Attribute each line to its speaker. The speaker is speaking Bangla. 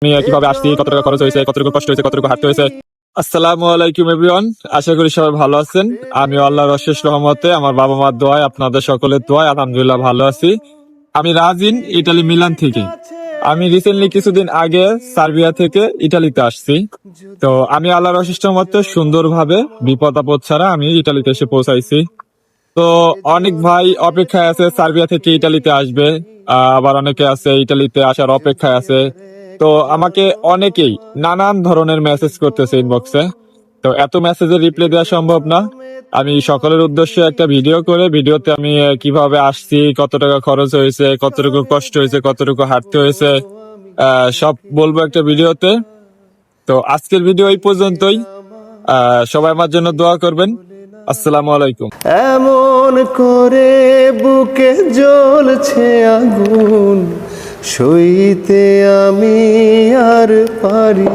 Speaker 1: আমি কিভাবে আসছি, কত টাকা খরচ হয়েছে, কতটুকু কষ্ট হয়েছে, কতটুকু হাঁটতে হয়েছে। আসসালামু আলাইকুম এভরিওয়ান, আশা করি সবাই ভালো আছেন। আমি আল্লাহর অশেষ রহমতে, আমার বাবা মার দোয়ায়, আপনাদের সকলের দোয়ায় আলহামদুলিল্লাহ ভালো আছি। আমি রাজিন, ইটালি মিলান থেকে। আমি রিসেন্টলি কিছুদিন আগে সার্বিয়া থেকে ইটালিতে আসছি। তো আমি আল্লাহর অশেষ রহমতে সুন্দরভাবে বিপদ আপদ ছাড়া আমি ইটালিতে এসে পৌঁছাইছি। তো অনেক ভাই অপেক্ষায় আছে সার্বিয়া থেকে ইটালিতে আসবে, আবার অনেকে আছে ইটালিতে আসার অপেক্ষায় আছে। তো আমাকে অনেকেই নানান ধরনের মেসেজ করতেছে ইনবক্সে। তো এত মেসেজের রিপ্লাই দেওয়া সম্ভব না। আমি সকলের উদ্দেশ্যে একটা ভিডিও করে, ভিডিওতে আমি কিভাবে আসছি, কত টাকা খরচ হয়েছে, কতটুকু কষ্ট হয়েছে, কতটুকু হাঁটতে হয়েছে, সব বলবো একটা ভিডিওতে। তো আজকের ভিডিও এই পর্যন্তই। সবাই আমার জন্য দোয়া করবেন। আসসালামু আলাইকুম।
Speaker 2: এমন করে বুকে জ্বলছে আগুন, সইতে আমি আর পারি